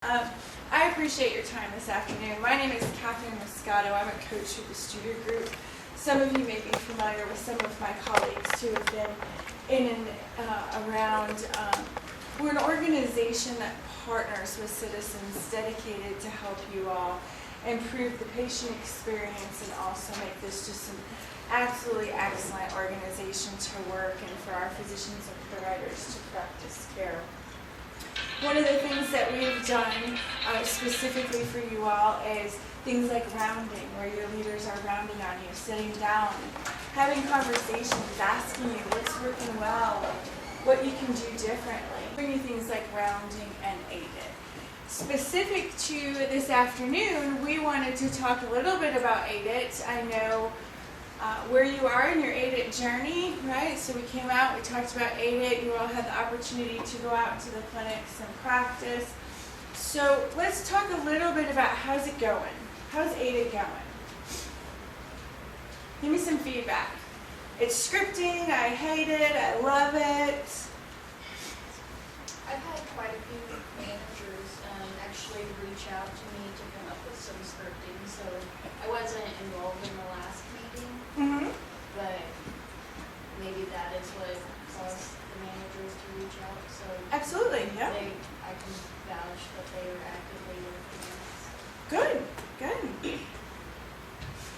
I appreciate your time this afternoon. My name is Catherine Moscato. I'm a coach with the Studer Group. Some of you may be familiar with some of my colleagues who have been in and around. We're an organization that partners with citizens dedicated to help you all improve the patient experience and also make this just an absolutely excellent organization to work and for our physicians and providers to practice care. One of the things that we've done specifically for you all is things like rounding, where your leaders are rounding on you, sitting down, having conversations, asking you what's working well, what you can do differently. Bringing things like rounding and AIDET. Specific to this afternoon, we wanted to talk a little bit about AIDET. I know where you are in your AIDET journey, right? So we came out, we talked about AIDET. You all had the opportunity to go out to the clinics and practice. So let's talk a little bit about how's it going? How's AIDET going? Give me some feedback. It's scripting, I hate it, I love it. I've had quite a few managers actually reach out to me to come up with some scripting, so I wasn't involved in the last meeting, but maybe that is what caused the managers to reach out, so Absolutely, yeah. I can vouch that they are actively working on it. Good, good.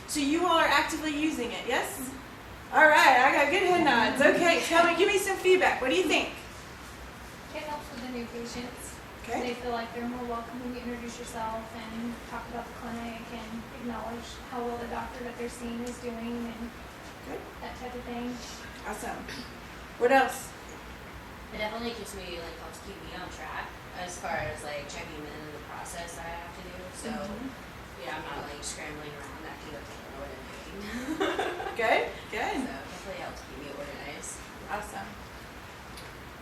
So you all are actively using it, yes? All right, I got good head nods. Okay, tell me, give me some feedback. What do you think? It helps with the new patients. Okay. They feel like they're more welcome when you introduce yourself and talk about the clinic and acknowledge how well the doctor that they're seeing is doing and Good. that type of thing. Awesome. What else? It definitely keeps me, helps keep me on track as far as, checking in the process I have to do. So, yeah, I'm not, scrambling around acting up to what I'm doing. Good, good. So, it definitely helps keep me organized. Awesome.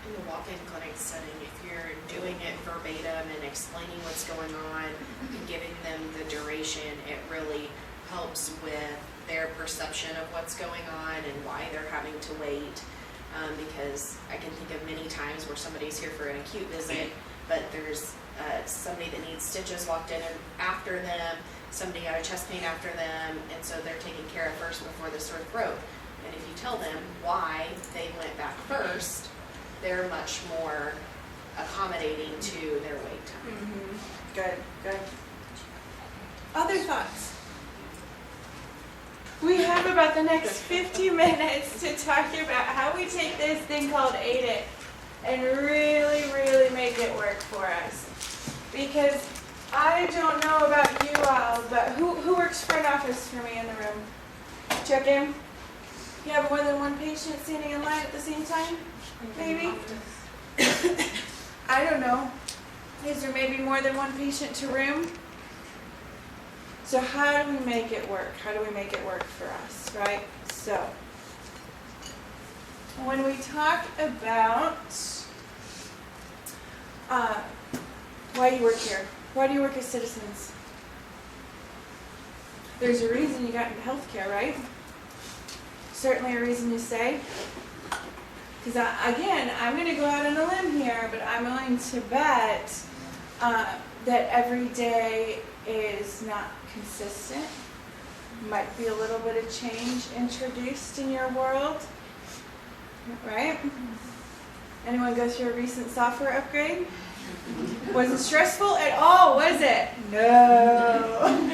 In the walk-in clinic setting, if you're doing it verbatim and explaining what's going on and giving them the duration, it really helps with their perception of what's going on and why they're having to wait. Because I can think of many times where somebody's here for an acute visit, but there's somebody that needs stitches walked in after them, somebody got a chest pain after them, and so they're taken care of first before the sore throat. And if you tell them why they went back first, they're much more accommodating to their wait time. Good, good. Other thoughts? We have about the next 50 minutes to talk about how we take this thing called AIDET and really, really make it work for us. Because I don't know about you all, but who works front office for me in the room? Check in. You have more than one patient standing in line at the same time? Maybe? I don't know. Is there maybe more than one patient to room? So how do we make it work? How do we make it work for us, right? So when we talk about why you work here, why do you work as citizens? There's a reason you got into healthcare, right? Certainly a reason you stay. Because again, I'm going to go out on a limb here, but I'm willing to bet that every day is not consistent. Might be a little bit of change introduced in your world, right? Anyone go through a recent software upgrade? Was it stressful at all, was it? No.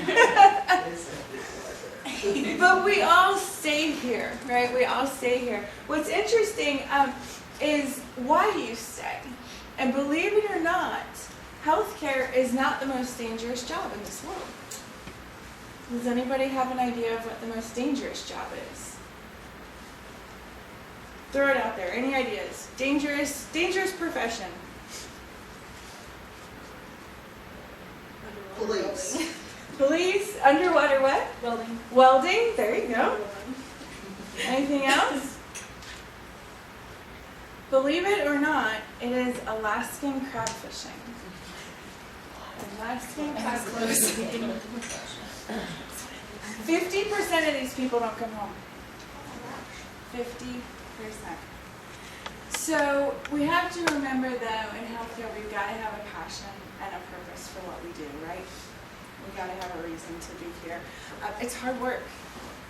But we all stay here, right? We all stay here. What's interesting is why you stay. And believe it or not, healthcare is not the most dangerous job in this world. Does anybody have an idea of what the most dangerous job is? Throw it out there. Any ideas? Dangerous profession. Police. Police, underwater what? Welding. Welding, there you go. Anything else? Believe it or not, it is Alaskan crab fishing. Alaskan crab fishing. 50% of these people don't come home. 50%. So we have to remember though, in healthcare, we've got to have a passion and a purpose for what we do, right? We've got to have a reason to be here. It's hard work.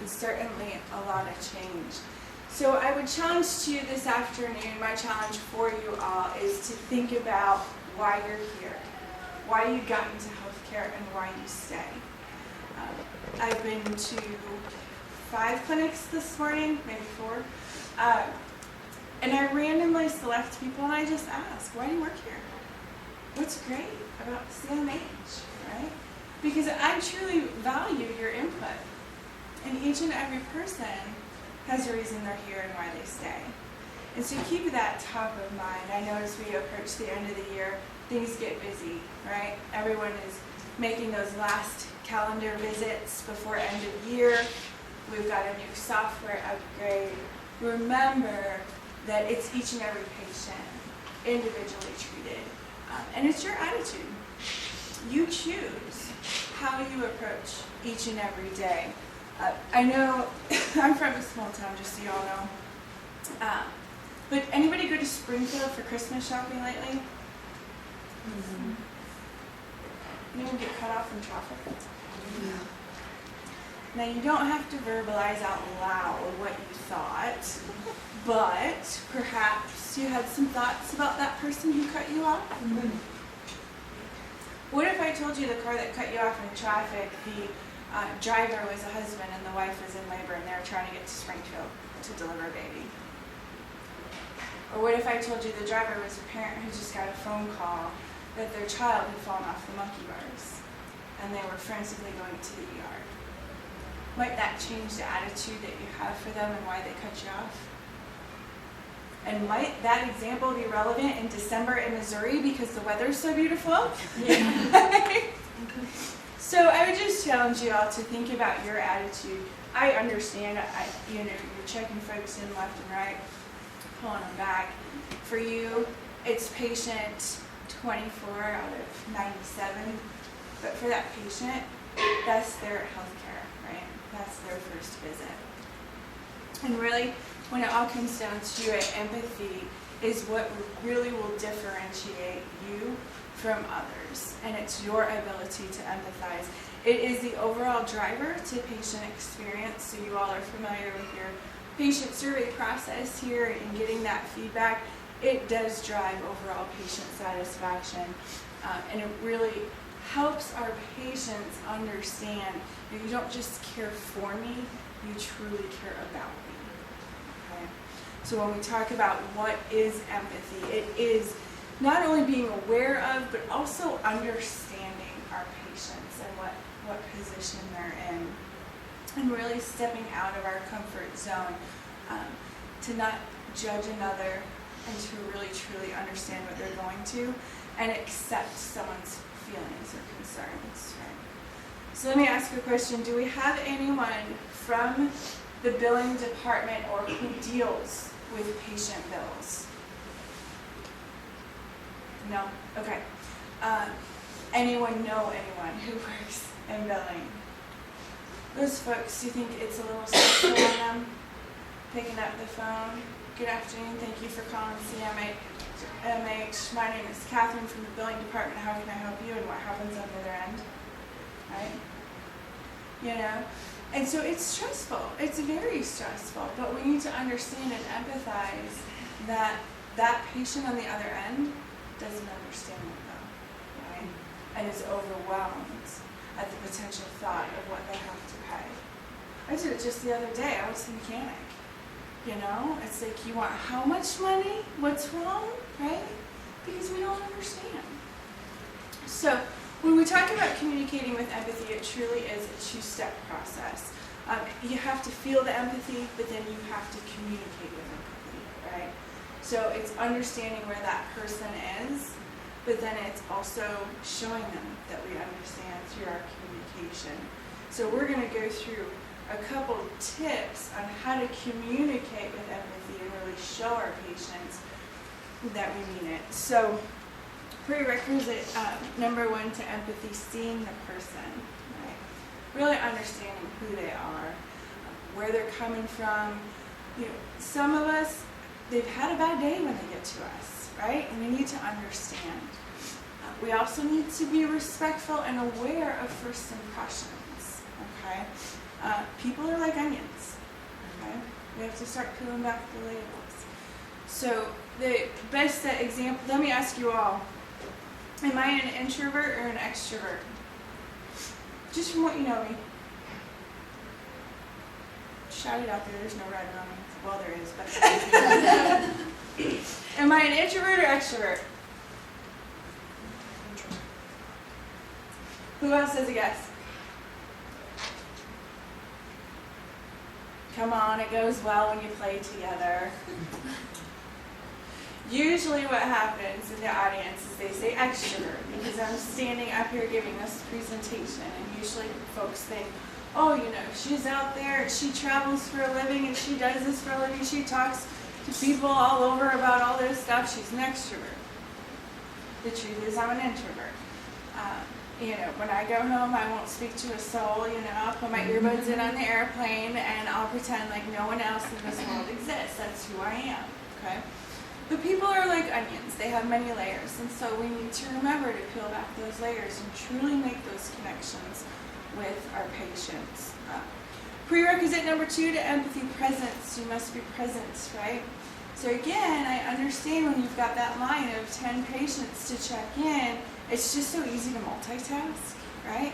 It's certainly a lot of change. So I would challenge you this afternoon, my challenge for you all is to think about why you're here, why you got into healthcare, and why you stay. I've been to 5 clinics this morning, maybe 4, and I randomly select people and I just ask, why do you work here? What's great about CMH, right? Because I truly value your input, and each and every person has a reason they're here and why they stay. And so keep that top of mind. I know as we approach the end of the year, things get busy, right? Everyone is making those last calendar visits before end of year. We've got a new software upgrade. Remember that it's each and every patient individually treated. And it's your attitude. You choose how you approach each and every day. I know I'm from a small town, just so you all know. But anybody go to Springfield for Christmas shopping lately? Mm-hmm. Anyone get cut off in traffic? Yeah. Now you don't have to verbalize out loud what you thought, but perhaps you had some thoughts about that person who cut you off? Mm-hmm. What if I told you the car that cut you off in traffic, the driver was a husband and the wife was in labor and they were trying to get to Springfield to deliver a baby? Or what if I told you the driver was a parent who just got a phone call that their child had fallen off the monkey bars and they were frantically going to the ER? Might that change the attitude that you have for them and why they cut you off? And might that example be relevant in December in Missouri because the weather's so beautiful? Yeah. So I would just challenge you all to think about your attitude. I understand, you're checking folks in left and right, pulling them back. For you, it's patient 24 out of 97. But for that patient, that's their healthcare, right? That's their first visit. And really, when it all comes down to it, empathy is what really will differentiate you from others, and it's your ability to empathize. It is the overall driver to patient experience, so you all are familiar with your patient survey process here and getting that feedback. It does drive overall patient satisfaction, and it really helps our patients understand that you don't just care for me, you truly care about me. Okay? So when we talk about what is empathy, it is not only being aware of, but also understanding our patients and what position they're in. And really stepping out of our comfort zone to not judge another and to really truly understand what they're going to and accept someone's feelings or concerns. Right? So let me ask you a question. Do we have anyone from the billing department or who deals with patient bills? No? Okay. Anyone know anyone who works in billing? Those folks, do you think it's a little stressful on them? Picking up the phone. Good afternoon. Thank you for calling CMH. My name is Catherine from the billing department. How can I help you? And what happens on the other end? Right? You know? And so it's stressful. It's very stressful. But we need to understand and empathize that that patient on the other end doesn't understand it though, right? And is overwhelmed at the potential thought of what they have to pay. I did it just the other day. I was a mechanic. You know, it's like, you want how much money? What's wrong, right? Because we don't understand. So when we talk about communicating with empathy, it truly is a 2-step process. You have to feel the empathy, but then you have to communicate with empathy, right? So it's understanding where that person is, but then it's also showing them that we understand through our communication. So we're going to go through a couple tips on how to communicate with empathy and really show our patients that we mean it. So prerequisite number 1 to empathy, seeing the person, right? Really understanding who they are, where they're coming from. You know, some of us they've had a bad day when they get to us, right? And we need to understand. We also need to be respectful and aware of first impressions, okay? People are like onions, okay? We have to start peeling back the labels. So the best example, let me ask you all, am I an introvert or an extrovert? Just from what you know me. Shout it out there, there's no right or wrong. Well, there is, but. Am I an introvert or extrovert? Who else has a guess? Come on, it goes well when you play together. Usually what happens in the audience is they say extrovert because I'm standing up here giving this presentation, and usually folks think, oh, you know, she's out there and she travels for a living and she does this for a living. She talks to people all over about all this stuff. She's an extrovert. The truth is I'm an introvert. When I go home, I won't speak to a soul. I'll put my earbuds in on the airplane and I'll pretend like no one else in this world exists. That's who I am, okay? But people are like onions. They have many layers. And so we need to remember to peel back those layers and truly make those connections with our patients. Prerequisite number 2 to empathy, presence. You must be present, right? So again, I understand when you've got that line of 10 patients to check in, it's just so easy to multitask, right?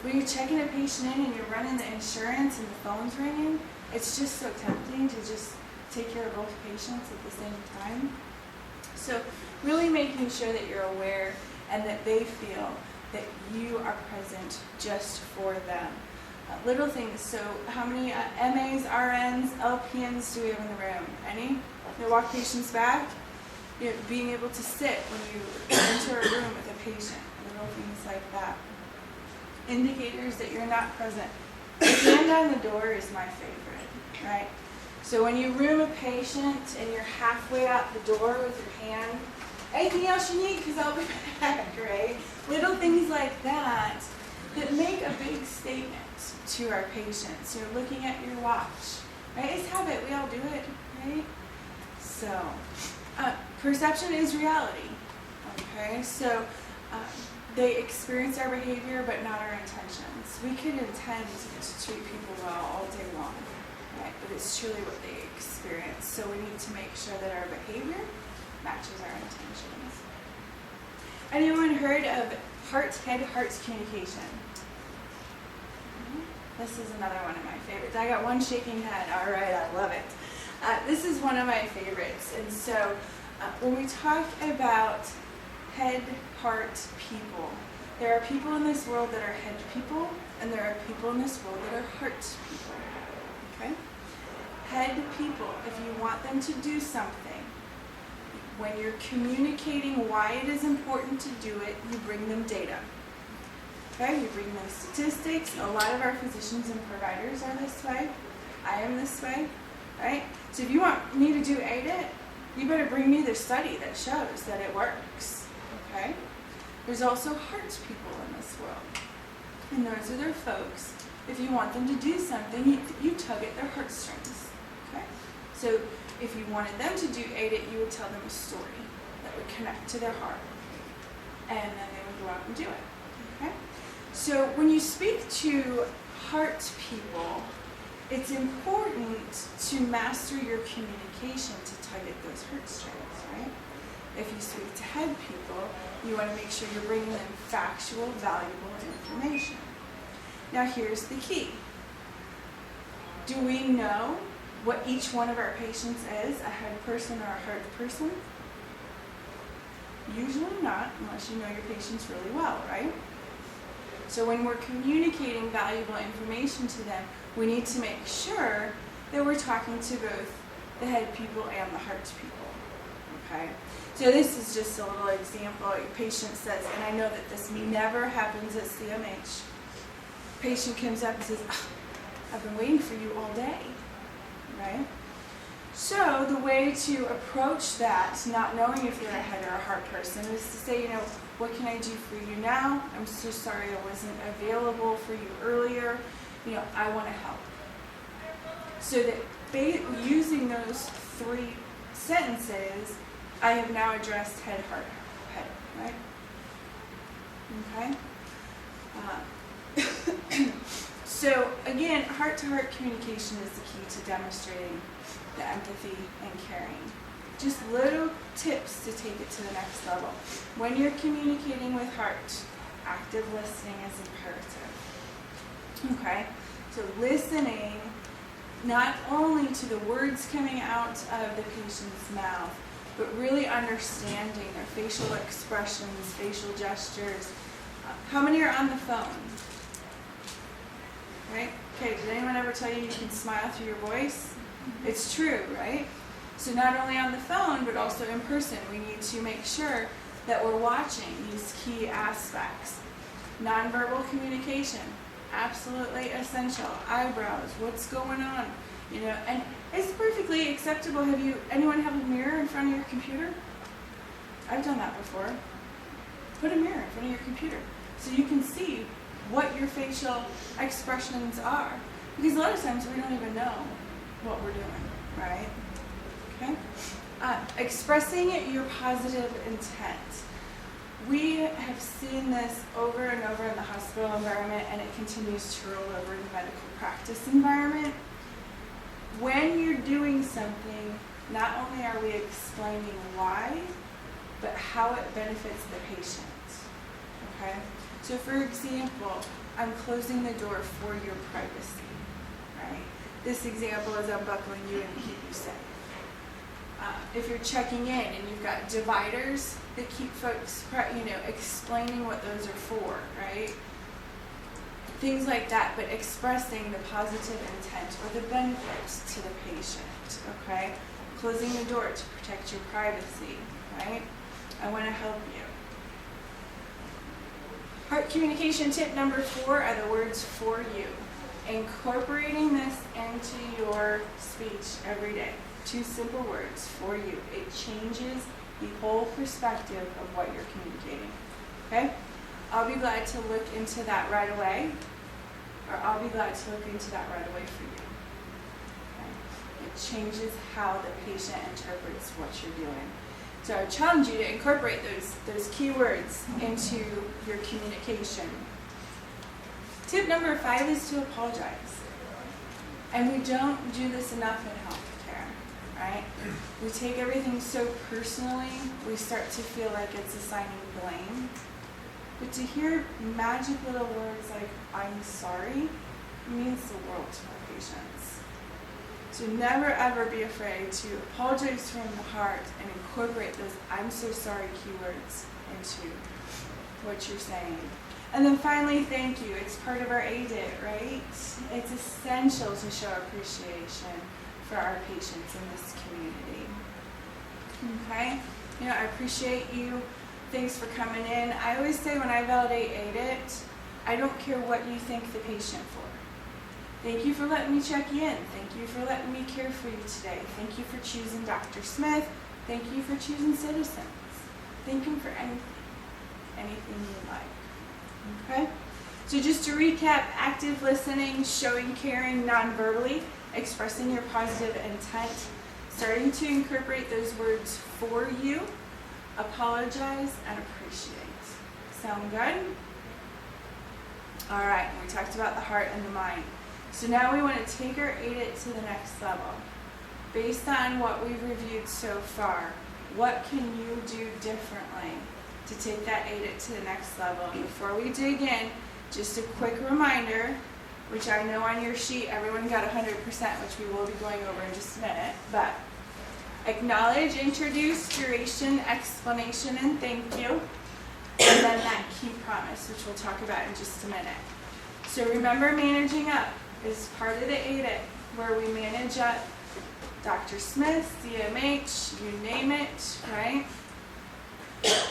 When you're checking a patient in and you're running the insurance and the phone's ringing, it's just so tempting to just take care of both patients at the same time. So really making sure that you're aware and that they feel that you are present just for them. Little things, so how many MAs, RNs, LPNs do we have in the room? Any? They walk patients back? Being able to sit when you enter a room with a patient, little things like that. Indicators that you're not present. The hand on the door is my favorite, right? So when you room a patient and you're halfway out the door with your hand, anything else you need? Because I'll be back, right? Little things like that that make a big statement to our patients. You're looking at your watch, right? It's habit. We all do it, right? So, perception is reality, okay? So, they experience our behavior, but not our intentions. We could intend to treat people well all day long, right? But it's truly what they experience. So we need to make sure that our behavior matches our intentions. Anyone heard of heart communication? This is another one of my favorites. I got one shaking head. All right, I love it. This is one of my favorites. And so when we talk about head, heart, people, there are people in this world that are head people, and there are people in this world that are heart people. Okay? Head people, if you want them to do something, when you're communicating why it is important to do it, you bring them data. Okay, you bring them statistics. A lot of our physicians and providers are this way. I am this way, right? So if you want me to do AIDET, you better bring me the study that shows that it works, okay? There's also heart people in this world. And those are their folks. If you want them to do something, you tug at their heartstrings, okay? So if you wanted them to do AIDET, you would tell them a story that would connect to their heart. And then they would go out and do it, okay? So when you speak to heart people, it's important to master your communication to tug at those heartstrings, right? If you speak to head people, you want to make sure you're bringing them factual, valuable information. Now here's the key. Do we know what each one of our patients is, a head person or a heart person? Usually not, unless you know your patients really well, right? So when we're communicating valuable information to them, we need to make sure that we're talking to both the head people and the heart people, okay? So this is just a little example. A patient says, and I know that this never happens at CMH. Patient comes up and says, I've been waiting for you all day, right? So the way to approach that, not knowing if you're a head or a heart person, is to say, what can I do for you now? I'm so sorry I wasn't available for you earlier. I want to help. So that using those 3 sentence is, I have now addressed head, heart, head, right? Okay? So again, heart-to-heart communication is the key to demonstrating the empathy and caring. Just little tips to take it to the next level. When you're communicating with heart, active listening is imperative. Okay? So listening not only to the words coming out of the patient's mouth, but really understanding their facial expressions, facial gestures. How many are on the phone? Right? Okay, did anyone ever tell you you can smile through your voice? It's true, right? So not only on the phone, but also in person, we need to make sure that we're watching these key aspects. Nonverbal communication, absolutely essential. Eyebrows, what's going on? You know, and it's perfectly acceptable. Anyone have a mirror in front of your computer? I've done that before. Put a mirror in front of your computer so you can see what your facial expressions are. Because a lot of times we don't even know what we're doing, right? Okay? Expressing your positive intent. We have seen this over and over in the hospital environment, and it continues to roll over in the medical practice environment. When you're doing something, not only are we explaining why, but how it benefits the patient. Okay? So for example, I'm closing the door for your privacy, right? This example is unbuckling you and keep you safe. If you're checking in and you've got dividers that keep folks, explaining what those are for, right? Things like that, but expressing the positive intent or the benefits to the patient, okay? Closing the door to protect your privacy, right? I want to help you. Heart communication tip number 4 are the words for you. Incorporating this into your speech every day. 2 simple words, for you. It changes the whole perspective of what you're communicating. Okay? I'll be glad to look into that right away, or I'll be glad to look into that right away for you. Okay? It changes how the patient interprets what you're doing. So I challenge you to incorporate those keywords into your communication. Tip number 5 is to apologize. And we don't do this enough in healthcare, right? We take everything so personally, we start to feel like it's assigning blame. But to hear magic little words like, I'm sorry, means the world to our patients. So never ever be afraid to apologize from the heart and incorporate those I'm so sorry keywords into what you're saying. And then finally, thank you. It's part of our AIDET, right? It's essential to show appreciation for our patients in this community. Okay? I appreciate you. Thanks for coming in. I always say when I validate AIDET, I don't care what you thank the patient for. Thank you for letting me check you in. Thank you for letting me care for you today. Thank you for choosing Dr. Smith. Thank you for choosing Citizens. Thank you for anything you like. Okay? So just to recap, active listening, showing caring non-verbally, expressing your positive intent, starting to incorporate those words for you, apologize, and appreciate. Sound good? All right, we talked about the heart and the mind. So now we want to take our AIDET to the next level. Based on what we've reviewed so far, what can you do differently to take that AIDET to the next level? And before we dig in, just a quick reminder, which I know on your sheet everyone got 100%, which we will be going over in just a minute, but acknowledge, introduce, duration, explanation, and thank you, and then that key promise, which we'll talk about in just a minute. So remember, managing up is part of the AIDET, where we manage up Dr. Smith, CMH, you name it, right?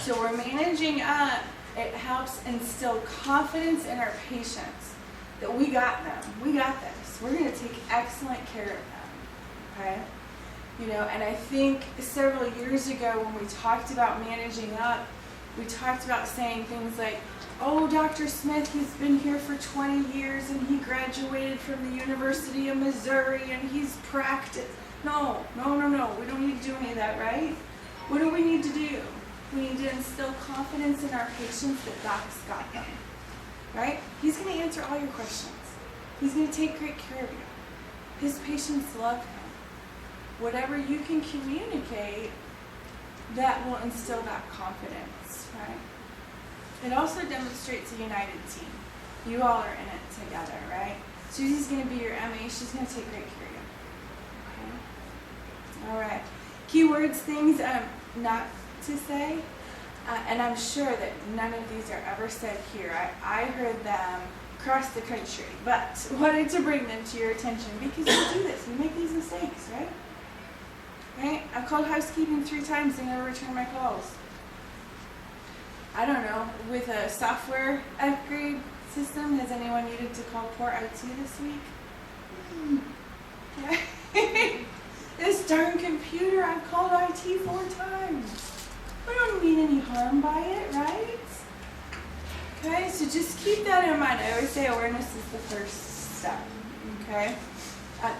So we're managing up. It helps instill confidence in our patients that we got them. We got this. We're going to take excellent care of them, okay? And I think several years ago when we talked about managing up, we talked about saying things like, oh, Dr. Smith, he's been here for 20 years and he graduated from the University of Missouri and he's practiced. No. We don't need to do any of that, right? What do we need to do? We need to instill confidence in our patients that Doc's got them, right? He's going to answer all your questions. He's going to take great care of you. His patients love him. Whatever you can communicate, that will instill that confidence, right? It also demonstrates a united team. You all are in it together, right? Susie's going to be your MA. She's going to take great care of you. Okay? All right. Keywords, things not to say, and I'm sure that none of these are ever said here. I heard them across the country, but wanted to bring them to your attention because we do this. We make these mistakes, right? Right? I've called housekeeping 3 times. They never return my calls. I don't know. With a software upgrade system, has anyone needed to call poor IT this week? Yeah. This darn computer, I've called IT 4 times. I don't mean any harm by it, right? Okay, so just keep that in mind. I always say awareness is the first step. Okay?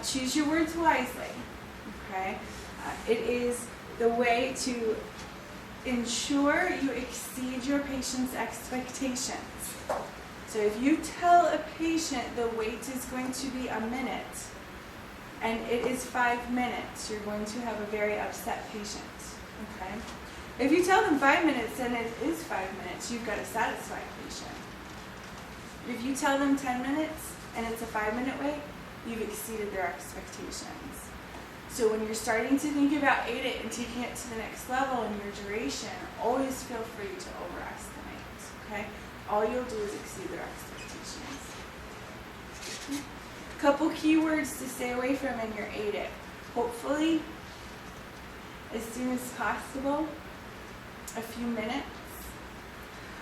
Choose your words wisely. Okay? It is the way to ensure you exceed your patient's expectations. So if you tell a patient the wait is going to be a minute, and it is 5 minutes, you're going to have a very upset patient. Okay? If you tell them 5 minutes and it is 5 minutes, you've got a satisfied patient. If you tell them 10 minutes and it's a 5-minute wait, you've exceeded their expectations. So when you're starting to think about AIDET and taking it to the next level in your duration, always feel free to overestimate. Okay? All you'll do is exceed their expectations. Couple keywords to stay away from in your AIDET. Hopefully, as soon as possible, a few minutes.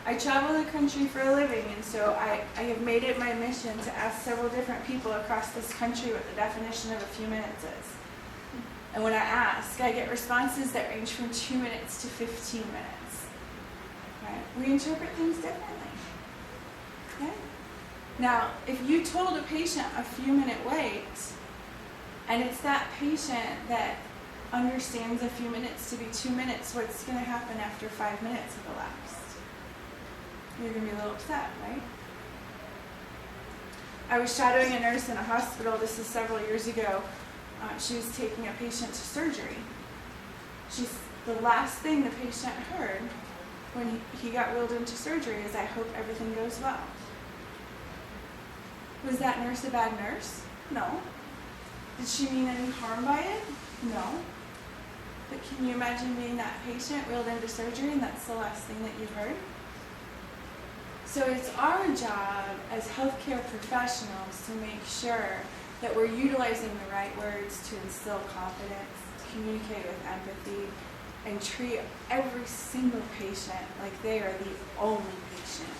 I travel the country for a living, and so I have made it my mission to ask several different people across this country what the definition of a few minutes is. And when I ask, I get responses that range from 2 minutes to 15 minutes. Right? We interpret things differently. Okay? Now, if you told a patient a few-minute wait, and it's that patient that understands a few minutes to be 2 minutes, what's going to happen after 5 minutes have elapsed? You're going to be a little upset, right? I was shadowing a nurse in a hospital, this is several years ago. She was taking a patient to surgery. The last thing the patient heard when he got wheeled into surgery is, "I hope everything goes well." Was that nurse a bad nurse? No. Did she mean any harm by it? No. But can you imagine being that patient wheeled into surgery and that's the last thing that you've heard? So it's our job as healthcare professionals to make sure that we're utilizing the right words to instill confidence, to communicate with empathy, and treat every single patient like they are the only patient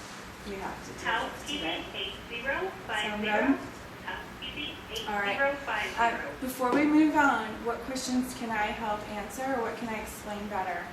we have to deal with today. Sound good? All right. Before we move on, what questions can I help answer, or what can I explain better?